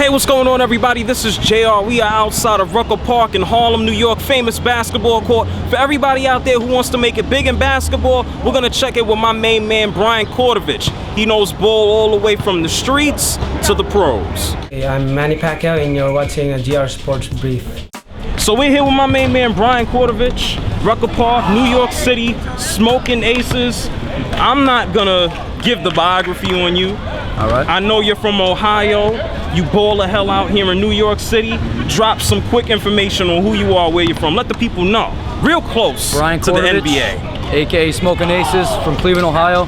Hey, what's going on, everybody? This is JR. We are outside of Rucker Park in Harlem, New York, famous basketball court. For everybody out there who wants to make it big in basketball, we're going to check it with my main man, Brian Kortovich. He knows ball all the way from the streets to the pros. Hey, I'm Manny Pacquiao, and you're watching a JRSportBrief. So we're here with my main man, Brian Kortovich, Rucker Park, New York City, smoking aces. I'm not going to give the biography on you. All right. I know you're from Ohio. You ball the hell out here in New York City. Drop some quick information on who you are, where you're from. Let the people know. Real close Brian to the Kortovich, NBA. AKA Smoking Aces, from Cleveland, Ohio.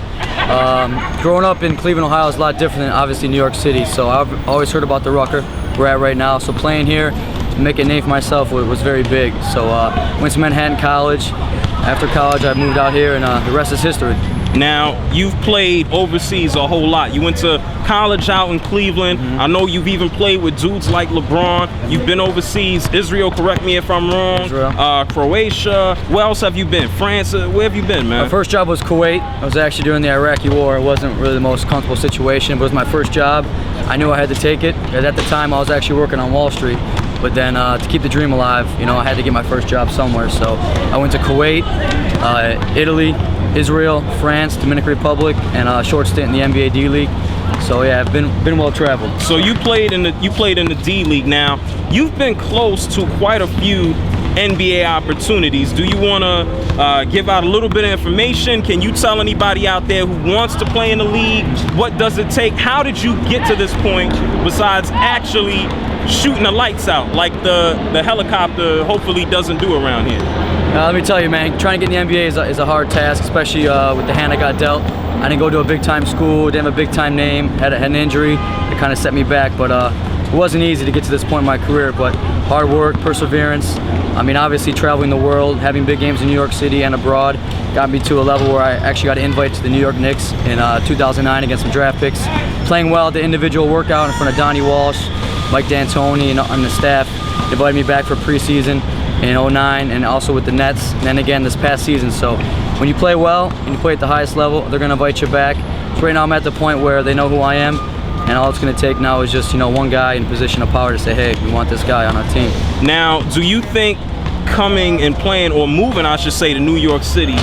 Growing up in Cleveland, Ohio is a lot different than obviously New York City. So I've always heard about the Rucker we're at right now. So playing here, making a name for myself was very big. So went to Manhattan College. After college, I moved out here, and the rest is history. Now, you've played overseas a whole lot. You went to college out in Cleveland. I know you've even played with dudes like LeBron. You've been overseas. Israel, correct me if I'm wrong. Israel. Croatia. Where else have you been? France? Where have you been, man? My first job was Kuwait. I was actually during the Iraqi war. It wasn't really the most comfortable situation, but it was my first job. I knew I had to take it, because at the time I was actually working on Wall Street. But then to keep the dream alive, you know, I had to get my first job somewhere. So I went to Kuwait, Italy, Israel, France, Dominican Republic, and a short stint in the NBA D League. So yeah, I've been well traveled. So you played in the D League. Now you've been close to quite a few NBA opportunities. Do you want to give out a little bit of information? Can you tell anybody out there who wants to play in the league, what does it take? How did you get to this point besides actually shooting the lights out like the helicopter hopefully doesn't do around here? Let me tell you, man, trying to get in the NBA is a hard task, especially with the hand I got dealt. I didn't go to a big-time school, didn't have a big-time name, had an injury that kind of set me back, but it wasn't easy to get to this point in my career, but hard work, perseverance. I mean, obviously traveling the world, having big games in New York City and abroad got me to a level where I actually got an invite to the New York Knicks in 2009 against some draft picks. Playing well at the individual workout in front of Donnie Walsh, Mike D'Antoni, and the staff invited me back for preseason in 2009, and also with the Nets, and then again this past season. So when you play well and you play at the highest level, they're going to invite you back. So right now I'm at the point where they know who I am, and all it's going to take now is just, you know, one guy in position of power to say, hey, we want this guy on our team. Now, do you think coming and playing, or moving, I should say, to New York City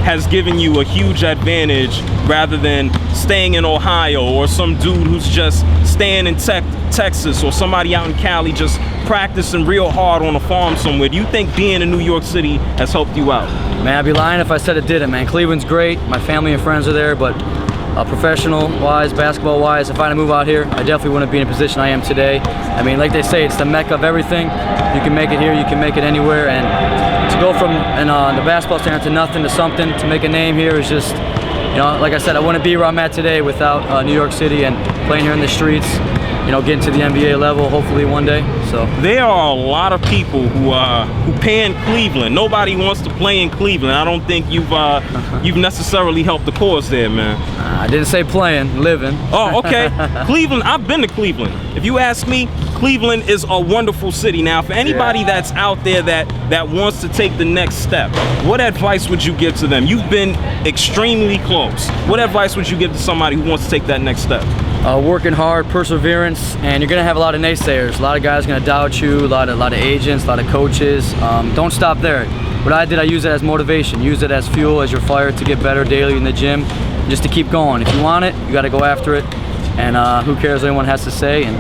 has given you a huge advantage rather than staying in Ohio, or some dude who's just staying in Texas, or somebody out in Cali just practicing real hard on a farm somewhere? Do you think being in New York City has helped you out? Man, I'd be lying if I said it didn't, man. Cleveland's great. My family and friends are there, but professional-wise, basketball-wise, if I had to move out here, I definitely wouldn't be in a position I am today. I mean, like they say, it's the mecca of everything. You can make it here, you can make it anywhere, and to go from the basketball standard to nothing to something, to make a name here is just, you know, like I said, I wouldn't be where I'm at today without New York City and playing here in the streets, you know, getting to the NBA level hopefully one day. So there are a lot of people who play in Cleveland. Nobody wants to play in Cleveland. I don't think you've necessarily helped the cause there, man. I didn't say playing, living. Oh, okay. Cleveland, I've been to Cleveland. If you ask me, Cleveland is a wonderful city. Now, for anybody that's out there that wants to take the next step, what advice would you give to them? You've been extremely close. What advice would you give to somebody who wants to take that next step? Working hard, perseverance, and you're gonna have a lot of naysayers. A lot of guys are gonna doubt you, a lot of agents, a lot of coaches. Don't stop there. What I did, I used it as motivation, use it as fuel, as your fire to get better daily in the gym, just to keep going. If you want it, you gotta go after it, and who cares what anyone has to say, and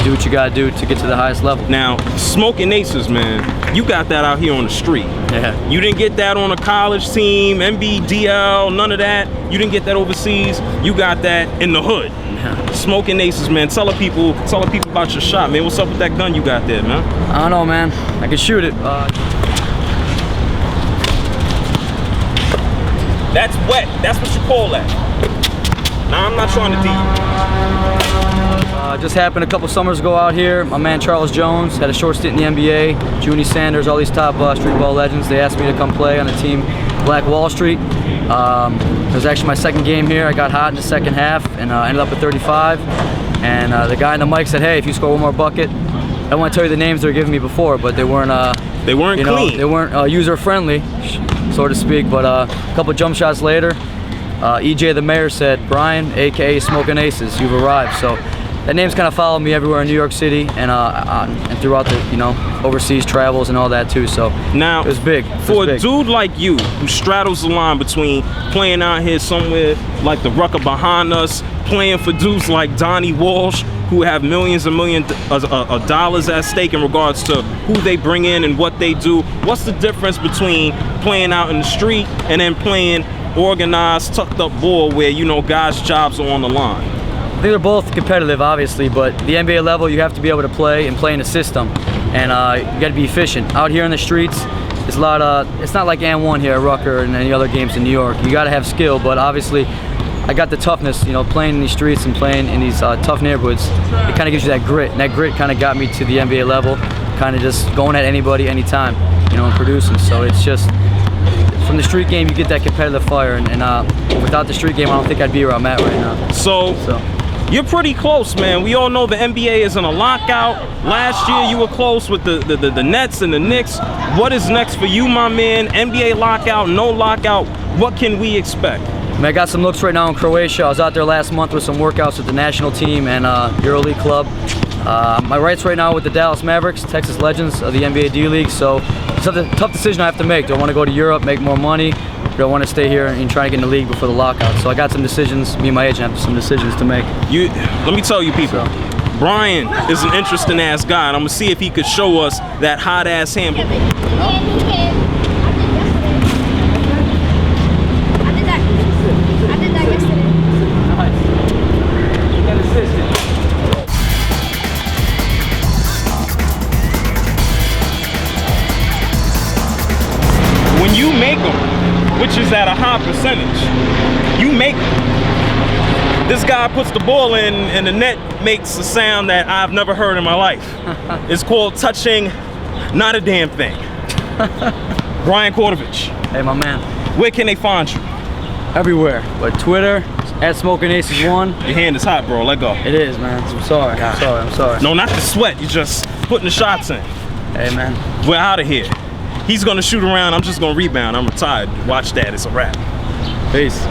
do what you gotta do to get to the highest level. Now, smoking aces, man, you got that out here on the street. Yeah. You didn't get that on a college team, NBDL, none of that. You didn't get that overseas. You got that in the hood. Yeah. Smoking aces, man. Tell the people about your shot, man. What's up with that gun you got there, man? I don't know, man. I can shoot it. That's wet. That's what you call that. Nah, I'm not trying to Just happened a couple summers ago out here. My man Charles Jones had a short stint in the NBA. Junie Sanders, all these top street ball legends. They asked me to come play on the team Black Wall Street. It was actually my second game here. I got hot in the second half and ended up at 35. And the guy in the mic said, "Hey, if you score one more bucket," I don't want to tell you the names they were giving me before, but they weren't clean. They weren't user friendly, so to speak. But a couple jump shots later, EJ the mayor said, "Brian, aka Smoking Aces, you've arrived." So that name's kind of followed me everywhere in New York City and throughout the overseas travels and all that too. So now it was big. For a dude like you who straddles the line between playing out here somewhere like the Rucker behind us, playing for dudes like Donnie Walsh, who have millions and millions of dollars at stake in regards to who they bring in and what they do. What's the difference between playing out in the street and then playing organized, tucked up ball where, guys' jobs are on the line? I think they're both competitive, obviously, but the NBA level, you have to be able to play in a system, and you got to be efficient. Out here in the streets, it's a lot. It's not like N1 here at Rucker and any other games in New York. You got to have skill, but obviously, I got the toughness. Playing in these streets and playing in these tough neighborhoods, it kind of gives you that grit, and that grit kind of got me to the NBA level, kind of just going at anybody, anytime, and producing. So it's just, from the street game, you get that competitive fire, and without the street game, I don't think I'd be where I'm at right now. So you're pretty close, man. We all know the NBA is in a lockout. Last year, you were close with the Nets and the Knicks. What is next for you, my man? NBA lockout, no lockout. What can we expect? I got some looks right now in Croatia. I was out there last month with some workouts with the national team and EuroLeague club. My rights right now with the Dallas Mavericks, Texas Legends of the NBA D-League. So it's a tough decision I have to make. Do I want to go to Europe, make more money? Do I want to stay here and try to get in the league before the lockout? So I got some decisions. Me and my agent have some decisions to make. Let me tell you, people. Brian is an interesting ass guy, and I'm gonna see if he could show us that hot ass handle. When you make them, which is at a high percentage, you make them. This guy puts the ball in and the net makes a sound that I've never heard in my life. It's called touching not a damn thing. Brian Kortovich. Hey, my man. Where can they find you? Everywhere. But Twitter, @SmokingAces1. Your hand is hot, bro. Let go. It is, man. I'm sorry. I'm sorry. No, not the sweat. You're just putting the shots in. Hey, man. We're out of here. He's gonna shoot around. I'm just gonna rebound. I'm retired. Watch that. It's a wrap. Peace.